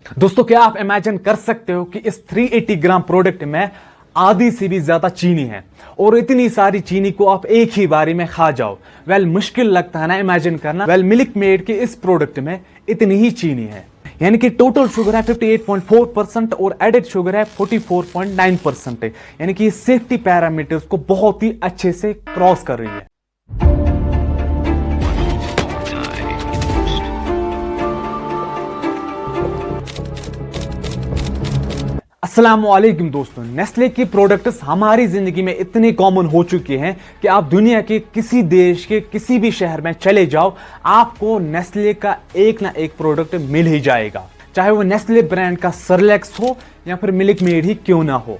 दोस्तों, क्या आप इमेजिन कर सकते हो कि इस 380 ग्राम प्रोडक्ट में आधी से भी ज्यादा चीनी है और इतनी सारी चीनी को आप एक ही बारी में खा जाओ। मुश्किल लगता है ना इमेजिन करना। मिल्क मेड के इस प्रोडक्ट में इतनी ही चीनी है, यानी कि टोटल शुगर है 58.4% और एडेड शुगर है 44.9%, यानी कि सेफ्टी पैरामीटर्स को बहुत ही अच्छे से क्रॉस कर रही है। अस्सलामुअलैकुम दोस्तों, नेस्ले के प्रोडक्ट्स हमारी जिंदगी में इतने कॉमन हो चुके हैं कि आप दुनिया के किसी देश के किसी भी शहर में चले जाओ, आपको नेस्ले का एक ना एक प्रोडक्ट मिल ही जाएगा। चाहे वो नेस्ले ब्रांड का सेरेलैक्स हो या फिर मिल्क मेड ही क्यों ना हो,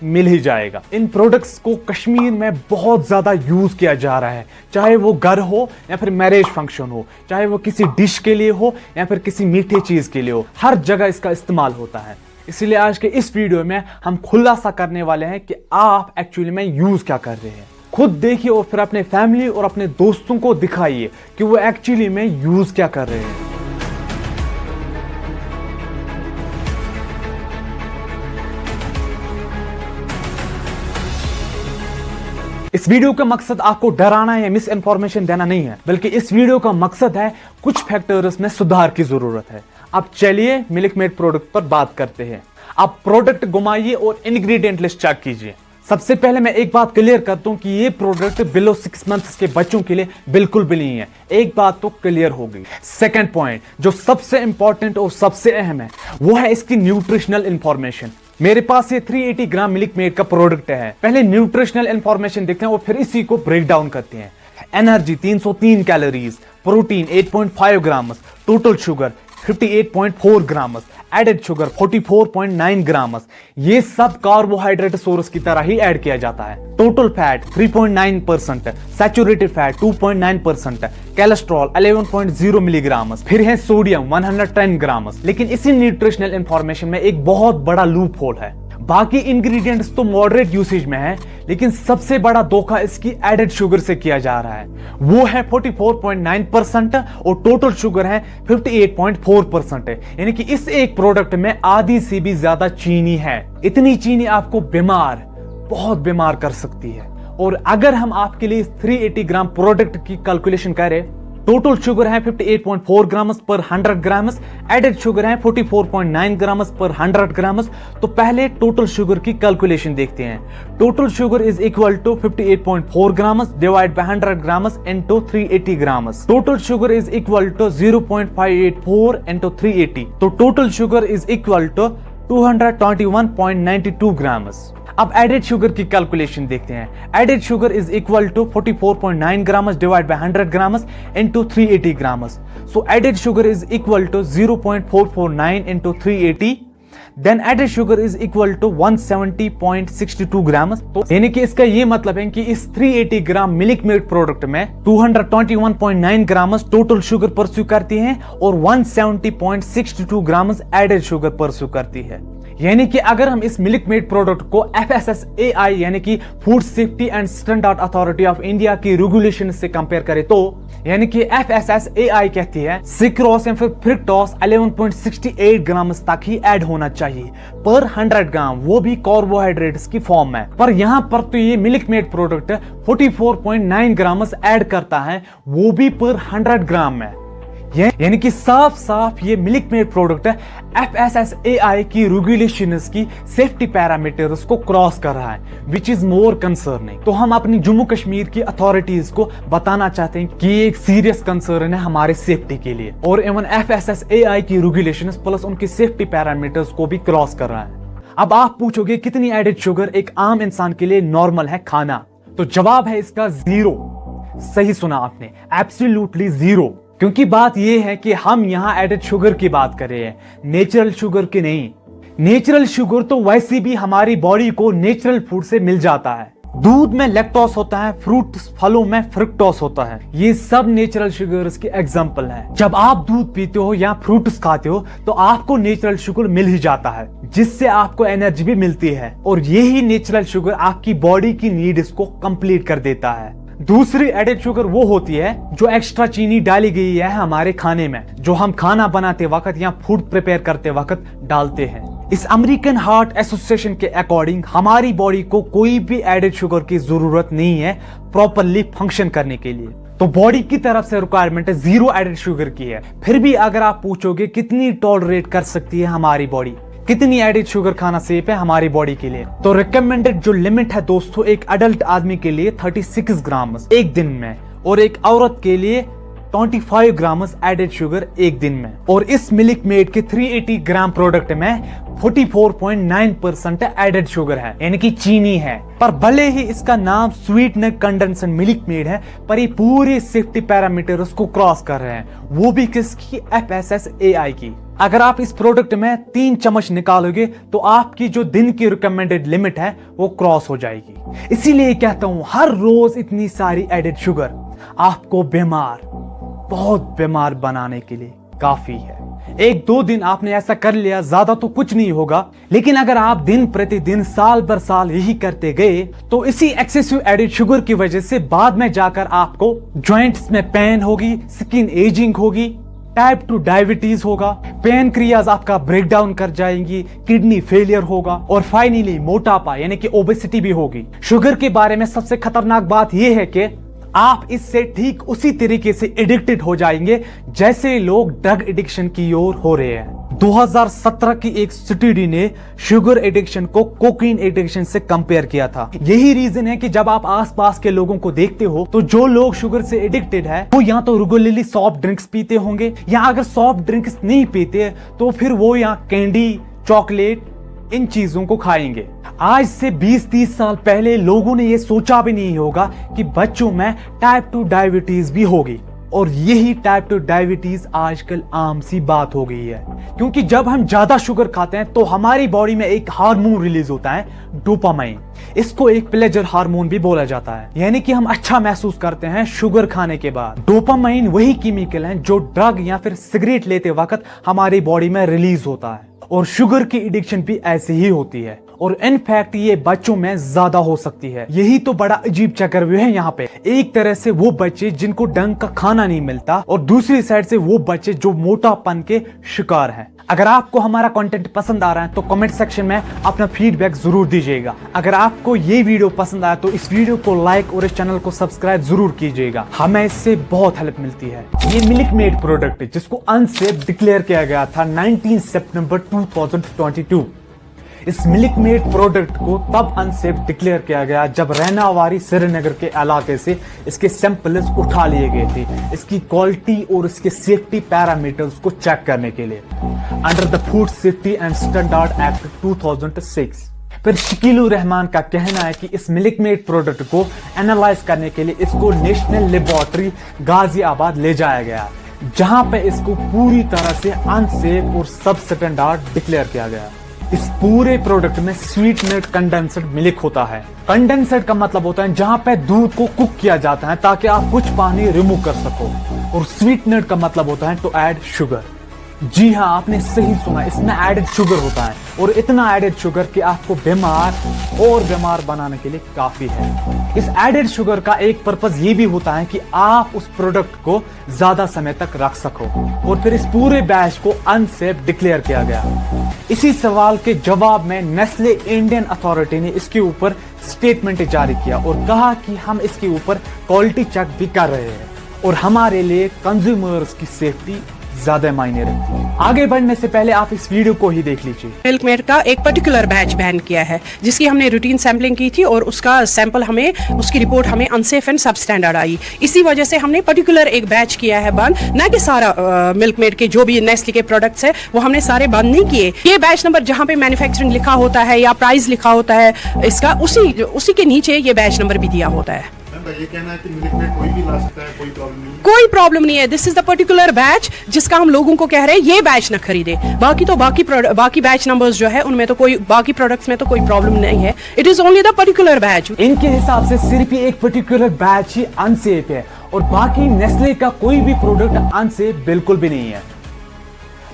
मिल ही जाएगा। इन प्रोडक्ट्स को कश्मीर में बहुत ज्यादा यूज किया जा रहा है, चाहे वो घर हो या फिर मैरिज फंक्शन हो, चाहे वो किसी डिश के लिए हो या फिर किसी मीठे चीज के लिए हो, हर जगह इसका इस्तेमाल होता है। इसलिए आज के इस वीडियो में हम खुलासा करने वाले हैं कि आप एक्चुअली में यूज क्या कर रहे हैं। खुद देखिए और फिर अपने फैमिली और अपने दोस्तों को दिखाइए कि वो एक्चुअली में यूज क्या कर रहे हैं। इस वीडियो का मकसद आपको डराना या मिस इन्फॉर्मेशन देना नहीं है, बल्कि इस वीडियो का मकसद है कुछ फैक्टर्स में सुधार की जरूरत है। अब चलिए मिल्क मेड प्रोडक्ट पर बात करते हैं। आप प्रोडक्ट घुमाइए और इंग्रेडिएंट लिस्ट चेक कीजिए। सबसे पहले मैं एक बात क्लियर करता हूं कि ये प्रोडक्ट बिलो 6 मंथ्स के बच्चों के लिए बिल्कुल भी नहीं है। एक बात तो क्लियर हो गई। सेकंड पॉइंट जो सबसे इंपॉर्टेंट और सबसे अहम है वो है इसकी न्यूट्रिशनल इंफॉर्मेशन। मेरे पास ये 380 ग्राम मिल्क मेड का प्रोडक्ट है। पहले न्यूट्रिशनल इंफॉर्मेशन देखते हैं और फिर इसी को ब्रेक डाउन करते हैं। एनर्जी 303 कैलोरीज, प्रोटीन 8.5 ग्राम, टोटल शुगर 58.4 ग्राम, एडेड शुगर 44.9 ग्राम। ये सब कार्बोहाइड्रेट सोर्स की तरह ही ऐड किया जाता है। Total fat 3.9%, saturated fat 2.9%, cholesterol 11.0 milligram, फिर है सोडियम 110 ग्राम। लेकिन इसी न्यूट्रिशनल इंफॉर्मेशन में एक बहुत बड़ा लूप होल है। बाकी इंग्रेडिएंट्स तो मॉडरेट यूसेज में है, लेकिन सबसे बड़ा धोखा इसकी एडेड शुगर से किया जा रहा है। वो है 44.9% और टोटल शुगर है 58.4%, यानी कि इस एक प्रोडक्ट में आधी से भी ज्यादा चीनी है। इतनी चीनी आपको बहुत बीमार कर सकती है। और अगर हम आपके लिए इस 380 ग्राम प्रोडक्ट की कैलकुलेशन करें, टोटल शुगर है 58.4 ग्राम पर 100 ग्राम, एडेड शुगर है 44.9 ग्राम पर 100 ग्राम। तो पहले टोटल शुगर की कैलकुलेशन देखते हैं। Total sugar is equal to 58.4 gram divide by 100 gram into 380 gram. Total sugar is equal to 0.584 into 380, तो total sugar is equal to 221.92 gram. अब एडेड शुगर की कैलकुलेशन देखते हैं। Added sugar is equal to 44.9 gram divide by 100 gram into 380 gram. So added sugar is equal to 0.449 into 380, then added sugar is equal to 170.62 ग्राम। तो यानी कि इसका ये मतलब है कि इस 380 ग्राम मिल्क मेड प्रोडक्ट में 221.9 ग्राम टोटल शुगर परस्यू करती है और 170.62 ग्राम एडेड शुगर परस्यू करती है। यानी कि अगर हम इस मिल्क मेड प्रोडक्ट को FSSAI यानी कि food safety and standard authority of India की रेगुलेशन से कंपेयर करें, तो यानी कि FSSAI कहती है सिक्रोस या फिर फ्रक्टोस 11.68 ग्राम तक ही ऐड होना चाहिए पर 100 ग्राम, वो भी कार्बोहाइड्रेट्स की फॉर्म में। पर यहाँ पर तो ये milk made product 44.9 gram add करता है, वो भी पर 100 ग्राम में। यानी कि साफ साफ ये मिल्क मेड प्रोडक्ट FSSAI की रेगुलेशंस की सेफ्टी पैरामीटर्स को क्रॉस कर रहा है, विच इज मोर कंसर्निंग। तो हम अपनी जम्मू कश्मीर की अथॉरिटीज को बताना चाहते हैं कि ये एक सीरियस कंसर्न है हमारे सेफ्टी के लिए, और इवन FSSAI की रेगुलेशंस प्लस उनकी सेफ्टी पैरामीटर्स को भी क्रॉस कर रहा है। अब आप पूछोगे कितनी एडेड शुगर एक आम इंसान के लिए नॉर्मल है खाना, तो जवाब है इसका 0। सही सुना आपने, एब्सोल्युटली 0। क्योंकि बात यह है कि हम यहां एडेड शुगर की बात कर रहे हैं, नेचुरल शुगर की नहीं। नेचुरल शुगर तो वैसे भी हमारी बॉडी को नेचुरल फूड से मिल जाता है। दूध में लैक्टोस होता है, फ्रूट्स फलों में फ्रक्टोस होता है, ये सब नेचुरल शुगर्स की एग्जांपल है। जब आप दूध पीते हो या फ्रूट्स खाते हो तो आपको नेचुरल शुगर मिल ही जाता है, जिससे आपको एनर्जी भी मिलती है, और यही नेचुरल शुगर आपकी बॉडी की नीड्स को कंप्लीट कर देता है। दूसरी एडेड शुगर वो होती है जो एक्स्ट्रा चीनी डाली गई है हमारे खाने में, जो हम खाना बनाते वक्त या फूड प्रिपेयर करते वक्त डालते हैं। इस अमेरिकन हार्ट एसोसिएशन के अकॉर्डिंग हमारी बॉडी को कोई भी एडेड शुगर की जरूरत नहीं है प्रॉपरली फंक्शन करने के लिए। तो बॉडी की तरफ से रिक्वायरमेंट 0 एडेड शुगर की है। फिर भी अगर आप पूछोगे कितनी टॉलरेट कर सकती है हमारी बॉडी, कितनी एडेड शुगर खाना सेफ है हमारी बॉडी के लिए, तो रिकमेंडेड जो लिमिट है दोस्तों एक अडल्ट आदमी के लिए 36 ग्राम एक दिन में, और एक औरत के लिए 25 ग्राम एडेड शुगर एक दिन में। और इस मिल्क मेड के 380 ग्राम प्रोडक्ट में 44.9% एडेड शुगर है, यानी कि चीनी है। पर भले ही इसका नाम स्वीटनर कंडेंस्ड मिल्क मेड है, पर ये पूरे सेफ्टी पैरामीटर्स को क्रॉस कर रहे हैं, वो भी किसकी, FSSAI की। अगर आप इस प्रोडक्ट में 3 चम्मच निकालोगे तो आपकी जो दिन की रिकमेंडेड लिमिट है वो क्रॉस हो जाएगी। इसीलिए कहता हूं हर रोज इतनी सारी एडेड शुगर आपको बहुत बीमार बनाने के लिए काफी है। 1-2 दिन आपने ऐसा कर लिया, ज्यादा तो कुछ नहीं होगा, लेकिन अगर आप दिन प्रतिदिन साल भर साल यही करते गए तो इसी एक्सेसिव एडेड शुगर की वजह से बाद में जाकर आपको जॉइंट्स में पेन होगी, स्किन एजिंग होगी, टाइप 2 डायबिटीज होगा, पैनक्रियाज आपका ब्रेक डाउन कर जाएंगी, किडनी फेलियर होगा, और फाइनली मोटापा यानी कि ओबेसिटी भी होगी। शुगर के बारे में सबसे खतरनाक बात यह है कि आप इससे ठीक उसी तरीके से एडिक्टेड हो जाएंगे जैसे लोग ड्रग एडिक्शन की ओर हो रहे हैं। 2017 की एक स्टडी ने शुगर एडिक्शन को कोकीन एडिक्शन से कंपेयर किया था। यही रीजन है कि जब आप आसपास के लोगों को देखते हो तो जो लोग शुगर से एडिक्टेड है वो या तो रेगुलरली सॉफ्ट ड्रिंक्स पीते होंगे, या अगर सॉफ्ट ड्रिंक्स नहीं पीते तो फिर वो या कैंडी, चॉकलेट, इन चीजों को खाएंगे। आज से 20-30 साल पहले लोगों ने यह सोचा भी नहीं होगा कि बच्चों में टाइप 2 डायबिटीज भी होगी, और यही टाइप 2 डायबिटीज आजकल आम सी बात हो गई है। क्योंकि जब हम ज्यादा शुगर खाते हैं तो हमारी बॉडी में एक हार्मोन रिलीज होता है, डोपामाइन। इसको एक प्लेजर हार्मोन भी बोला जाता है, यानी कि हम अच्छा महसूस करते हैं शुगर खाने के बाद। डोपामाइन वही केमिकल है जो ड्रग या फिर सिगरेट लेते वक्त हमारी बॉडी में रिलीज होता है, और शुगर की एडिक्शन भी ऐसे ही होती है, और इनफैक्ट ये बच्चों में ज्यादा हो सकती है। यही तो बड़ा अजीब चक्रव्यूह है यहाँ पे। एक तरह से वो बच्चे जिनको ढंग का खाना नहीं मिलता, और दूसरी साइड से वो बच्चे जो मोटापन के शिकार हैं। अगर आपको हमारा कंटेंट पसंद आ रहा है तो कमेंट सेक्शन में अपना फीडबैक जरूर दीजिएगा। अगर आपको ये वीडियो पसंद आया तो इस वीडियो को लाइक और इस चैनल को सब्सक्राइब जरूर कीजिएगा, हमें इससे बहुत हेल्प मिलती है। ये मिल्क मेड प्रोडक्ट जिसको अनसेफ डिक्लेयर किया गया था 19 सितंबर 2022। इस मिल्क मेड प्रोडक्ट को तब अनसेफ डिक्लेयर किया गया जब रैनावारी श्रीनगर के इलाके से इसके सैंपल्स उठा लिए गए थे, इसकी क्वालिटी और इसके सेफ्टी पैरामीटर्स को चेक करने के लिए, under the food safety and standard act 2006। फिर शकीलुर रहमान का कहना है कि इस मिल्क मेड प्रोडक्ट को एनालाइज करने के लिए इसको नेशनल लेबोरेटरी गाजियाबाद ले जाया गया, जहां पे इसको पूरी तरह से अनसेफ और सब स्टैंडर्ड डिक्लेयर किया गया। इस पूरे प्रोडक्ट में स्वीटनर कंडेंस्ड मिल्क होता है। कंडेंस्ड का मतलब होता है जहां पे दूध को कुक किया जाता है ताकि आप कुछ पानी रिमूव कर सको, और स्वीटनर का मतलब होता है टू ऐड शुगर। जी हाँ, आपने सही सुना, इसमें एडेड शुगर होता है, और इतना एडेड शुगर कि आपको बीमार बनाने के लिए काफी है। इस एडेड शुगर का एक पर्पस ये भी होता है कि आप उस प्रोडक्ट को ज्यादा समय तक रख सको, और फिर इस पूरे बैच को अनसेफ डिक्लेयर किया गया। इसी सवाल के जवाब में नेस्ले इंडियन अथॉरिटी ने इसके ऊपर स्टेटमेंट जारी किया और कहा कि हम इसके ऊपर क्वालिटी चेक भी कर रहे हैं, और हमारे लिए कंज्यूमर्स की सेफ्टी ज्यादा मायने रखती है। आगे बढ़ने से पहले आप इस वीडियो को ही देख लीजिए। मिल्क मेड का एक पर्टिकुलर बैच बैन किया है, जिसकी हमने रूटीन सैम्पलिंग की थी, और उसका सैंपल हमें, उसकी रिपोर्ट हमें अनसेफ एंड सब स्टैंडर्ड आई। इसी वजह से हमने पर्टिकुलर एक बैच किया है बंद, ना कि सारा मिल्क मेड के जो भी नेस्ले के प्रोडक्ट्स है वो हमने सारे बंद नहीं किए। ये बैच नंबर जहाँ पे मैन्युफैक्चरिंग लिखा होता है या प्राइस लिखा होता है इसका, उसी के नीचे ये बैच नंबर भी दिया होता है। ये कहना है कि मिल्क मेड कोई भी ला सकता है, कोई प्रॉब्लम नहीं है। कोई प्रॉब्लम नहीं है। This is the particular batch जिसका हम लोगों को कह रहे हैं ये बैच न खरीदे। बाकी बैच नंबर्स जो है उनमें तो कोई, बाकी प्रोडक्ट्स में तो कोई प्रॉब्लम नहीं है। It is only the particular batch. इनके हिसाब से सिर्फ एक पर्टिकुलर बैच ही अनसेफ है, और बाकी नेस्ले का कोई भी प्रोडक्ट अनसेफ बिल्कुल भी नहीं है।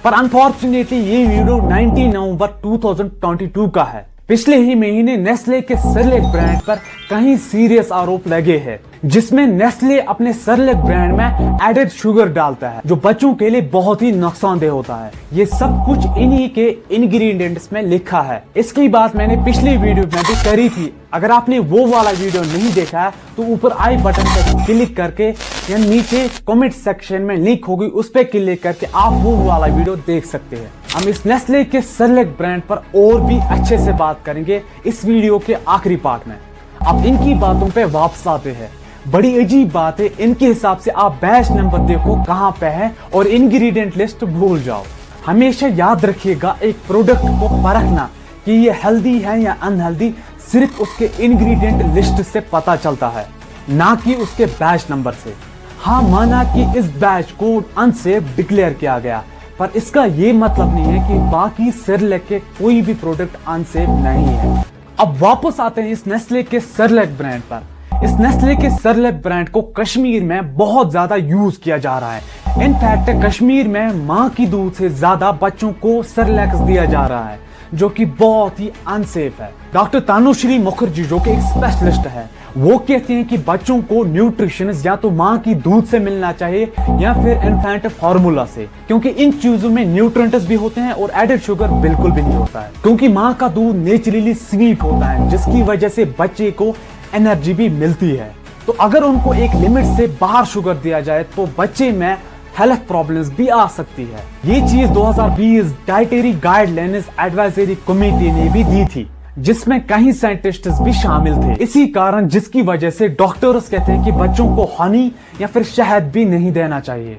पर अनफॉर्चुनेटली ये वीडियो 19 नवंबर 2022 का है। पिछले ही महीने नेस्ले के सेरेलैक ब्रांड पर कई सीरियस आरोप लगे हैं, जिसमें नेस्ले अपने सेरेलैक ब्रांड में एडेड शुगर डालता है जो बच्चों के लिए बहुत ही नुकसानदेह होता है। ये सब कुछ इन्हीं के इंग्रेडिएंट्स में लिखा है। इसकी बात मैंने पिछली वीडियो में भी करी थी। अगर आपने वो वाला वीडियो नहीं देखा है तो ऊपर आई बटन पर क्लिक करके या नीचे कमेंट सेक्शन में लिंक होगी, उस पर क्लिक करके आप वो वाला वीडियो देख सकते हैं। हम इस नेस्ले के सेरेलैक ब्रांड पर और भी अच्छे से बात करेंगे इस वीडियो के आखिरी पार्ट में। अब इनकी बातों पे वापस आते हैं। बड़ी अजीब बात है, इनके हिसाब से आप बैच नंबर देखो कहां पे है और इंग्रेडिएंट लिस्ट भूल जाओ। हमेशा याद रखिएगा, एक प्रोडक्ट को परखना कि ये हेल्दी है या अनहेल्दी सिर्फ उसके इंग्रेडिएंट लिस्ट से पता चलता है, ना कि उसके बैच नंबर से। हाँ, माना कि इस बैच को अनसेफ डिक्लेयर किया गया, पर इसका ये मतलब नहीं है कि बाकी सेरेलैक के कोई भी प्रोडक्ट अनसेफ नहीं है। अब वापस आते हैं इस नेस्ले के सेरेलैक ब्रांड पर। इस नेस्ले के सेरेलैक ब्रांड को कश्मीर में बहुत ज्यादा यूज किया जा रहा है। इनफैक्ट कश्मीर में मां की दूध से ज्यादा बच्चों को सेरेलैक्स दिया जा रहा है, जो कि बहुत ही अनसेफ है। डॉक्टर तानुश्री मुखर्जी जो कि एक स्पेशलिस्ट है, वो कहते हैं कि बच्चों को न्यूट्रिशन या तो मां की दूध से मिलना चाहिए या फिर इन्फेंट फार्मूला से, क्योंकि इन चीजों में न्यूट्रिएंट्स भी होते हैं और एडेड शुगर बिल्कुल भी नहीं होता है। क्योंकि मां का दूध नेचुरली स्वीट होता है, जिसकी वजह से बच्चे को एनर्जी भी मिलती है। तो अगर उनको एक लिमिट से बाहर शुगर दिया जाए तो बच्चे में हेल्थ प्रॉब्लम्स भी आ सकती है। ये चीज 2020 डाइटरी गाइडलाइंस एडवाइजरी कमेटी ने भी दी थी, जिसमें कई साइंटिस्ट्स भी शामिल थे। इसी कारण जिसकी वजह से डॉक्टर्स कहते हैं कि बच्चों को हनी या फिर शहद भी नहीं देना चाहिए।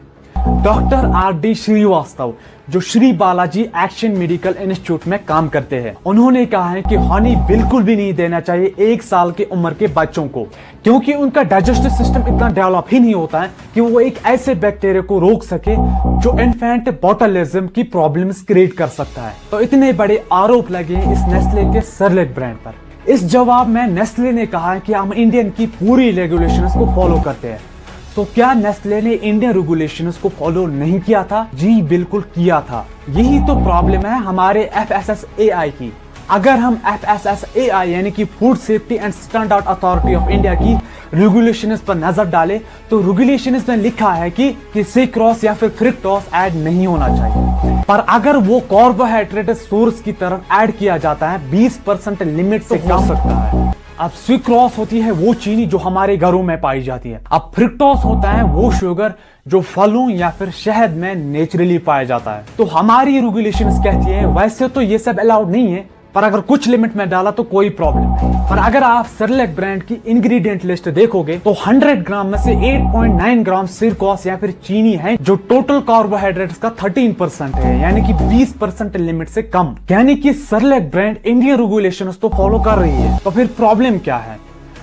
Doctor RD. श्रीवास्तव जो Shri Balaji action medical institute में काम करते हैं, उन्होंने कहा है कि हनी बिल्कुल भी नहीं देना चाहिए 1 साल की उम्र के बच्चों को, क्योंकि उनका डाइजेस्टिव सिस्टम इतना डेवलप ही नहीं होता है कि वो एक ऐसे बैक्टीरिया को रोक सके जो इन्फेंट बोटुलिज्म की प्रॉब्लम्स क्रिएट कर सकता है। तो इतने बड़े आरोप लगे हैं इस नेस्ले के सेरेलैक ब्रांड पर। इस जवाब में नेस्ले ने कहा है कि हम इंडियन की पूरी रेगुलेशंस को फॉलो करते हैं। तो क्या नेस्ले ने इंडियन रेगुलेशंस को फॉलो नहीं किया था? जी बिल्कुल किया था। यही तो प्रॉब्लम है हमारे FSSAI की। अगर हम FSSAI यानी कि food safety and standard authority of India की रेगुलेशंस पर नजर डालें तो रेगुलेशंस में लिखा है कि सुक्रोज या फिर फ्रक्टोज ऐड नहीं होना चाहिए, पर अगर वो कार्बोहाइड्रेट सोर्स की तरफ ऐड किया जाता है 20% लिमिट से कम सकता है। अब सुक्रोज होती है वो चीनी जो हमारे घरों में पाई जाती है। अब फ्रक्टोज होता है वो शुगर जो फलों या फिर शहद में नेचुरली पाया जाता है। तो हमारी रेगुलेशंस कहती है वैसे तो ये सब अलाउड नहीं है, पर अगर कुछ लिमिट में डाला तो कोई प्रॉब्लम नहीं। पर अगर आप सेरेलैक ब्रांड की इंग्रेडिएंट लिस्ट देखोगे तो 100 ग्राम में से 8.9 ग्राम सुक्रोज या फिर चीनी है, जो टोटल कार्बोहाइड्रेट्स का 13% है, यानी कि 20% लिमिट से कम। यानी कि सेरेलैक ब्रांड इंडियन रेगुलेशंस तो फॉलो कर रही है। तो फिर प्रॉब्लम क्या है?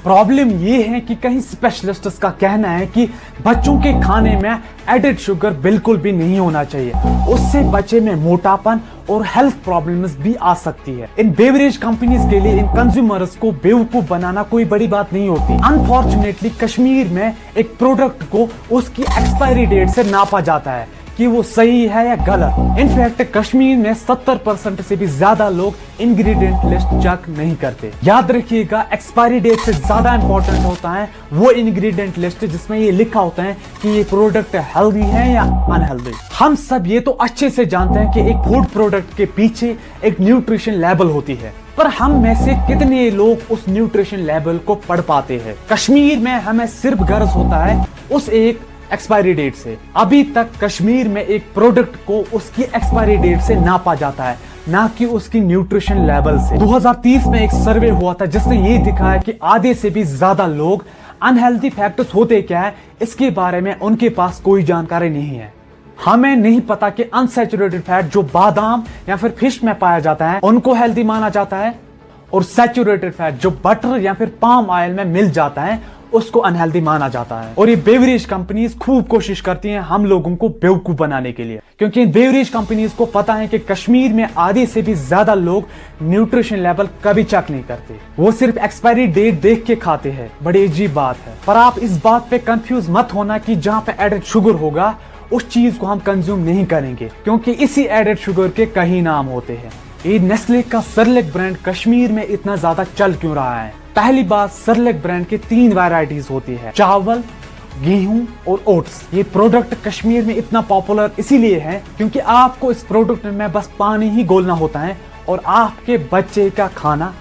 प्रॉब्लम ये है कि कई स्पेशलिस्ट्स का कहना है कि बच्चों के खाने में एडेड शुगर बिल्कुल भी नहीं होना चाहिए, उससे बच्चे में मोटापन और हेल्थ प्रॉब्लम्स भी आ सकती है। इन बेवरेज कंपनीज के लिए इन कंज्यूमर्स को बेवकूफ बनाना कोई बड़ी बात नहीं होती। अनफॉर्चुनेटली कश्मीर में एक प्रोडक्ट को उसकी एक्सपायरी डेट से नापा जाता है कि वो सही है या गलत। इनफैक्ट कश्मीर में 70% से भी ज्यादा लोग इंग्रेडिएंट लिस्ट चेक नहीं करते। याद रखिएगा, एक्सपायरी डेट से ज्यादा इंपॉर्टेंट होता है वो इंग्रेडिएंट लिस्ट जिसमें ये लिखा होता है कि ये प्रोडक्ट हेल्दी है या अनहेल्दी। हम सब ये तो अच्छे से जानते हैं कि एक फूड प्रोडक्ट के पीछे एक न्यूट्रिशन लेबल होती है, पर हम में से कितने लोग उस न्यूट्रिशन लेबल को पढ़ पाते हैं? कश्मीर में हमें सिर्फ गर्ज होता है उस एक एक्सपायरी डेट से। अभी तक कश्मीर में एक प्रोडक्ट को उसकी एक्सपायरी डेट से नापा जाता है, ना कि उसकी न्यूट्रिशन लेवल से। 2030 में एक सर्वे हुआ था जिसने ये दिखाया कि आधे से भी ज्यादा लोग अनहेल्दी फैक्टर्स होते क्या है इसके बारे में उनके पास कोई जानकारी नहीं है। हमें नहीं पता कि अनसैचुरेटेड फैट जो बादाम या फिर फिश में पाया जाता है उनको हेल्दी माना जाता है, और सैचुरेटेड फैट जो बटर या फिर पाम ऑयल में मिल जाता है उसको अनहेल्दी माना जाता है। और ये बेवरेज कंपनीज खूब कोशिश करती हैं हम लोगों को बेवकूफ बनाने के लिए, क्योंकि इन बेवरेज कंपनीज को पता है कि कश्मीर में आधे से भी ज्यादा लोग न्यूट्रिशन लेवल कभी चेक नहीं करते, वो सिर्फ एक्सपायरी डेट देख के खाते हैं। बड़ी अजीब बात है। पर आप इस बात पे कंफ्यूज मत होना कि जहां पे एडेड शुगर होगा उस चीज को हम कंज्यूम नहीं करेंगे, क्योंकि इसी एडेड शुगर के कई नाम होते हैं। ये नेस्ले का सेरेलैक ब्रांड कश्मीर में इतना ज्यादा चल क्यों रहा है? पहली बात, सेरेलैक ब्रांड की 3 वैरायटीज होती है, चावल, गेहूं और ओट्स। ये प्रोडक्ट कश्मीर में इतना पॉपुलर इसीलिए है क्योंकि आपको इस प्रोडक्ट में बस पानी ही घोलना होता है और आपके बच्चे का खाना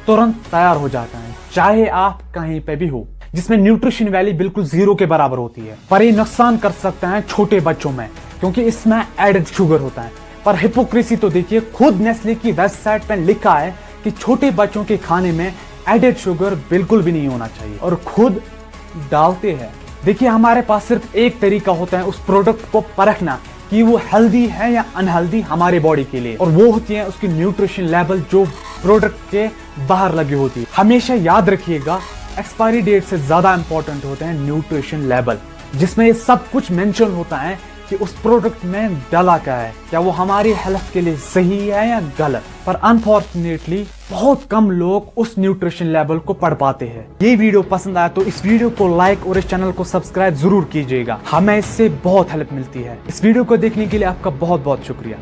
तुरंत तैयार हो जाता है, चाहे आप कहीं पे भी हो, जिसमें न्यूट्रिशन वैल्यू बिल्कुल 0 के बराबर होती है। पर ये नुकसान कर सकते हैं छोटे बच्चों में क्योंकि इसमें एडेड शुगर होता है। पर हिपोक्रेसी तो देखिए, खुद नेस्ले की वेबसाइट पर लिखा है कि छोटे बच्चों के खाने में एडेड शुगर बिल्कुल भी नहीं होना चाहिए और खुद डालते हैं। देखिए, हमारे पास सिर्फ एक तरीका होता है उस प्रोडक्ट को परखना कि वो हेल्दी है या अनहेल्दी हमारे बॉडी के लिए, और वो होती है उसकी न्यूट्रिशन लेवल जो प्रोडक्ट के बाहर लगी होती है। हमेशा याद रखिएगा, एक्सपायरी डेट से ज्यादा इंपॉर्टेंट होते हैं न्यूट्रिशन लेवल, जिसमें ये सब कुछ मेंशन होता है कि उस प्रोडक्ट में डाला क्या है, क्या वो हमारी हेल्थ के लिए सही है या गलत। पर अनफॉर्चुनेटली बहुत कम लोग उस न्यूट्रिशन लेवल को पढ़ पाते हैं। ये वीडियो पसंद आया तो इस वीडियो को लाइक और इस चैनल को सब्सक्राइब जरूर कीजिएगा, हमें इससे बहुत हेल्प मिलती है। इस वीडियो को देखने के लिए आपका बहुत बहुत शुक्रिया।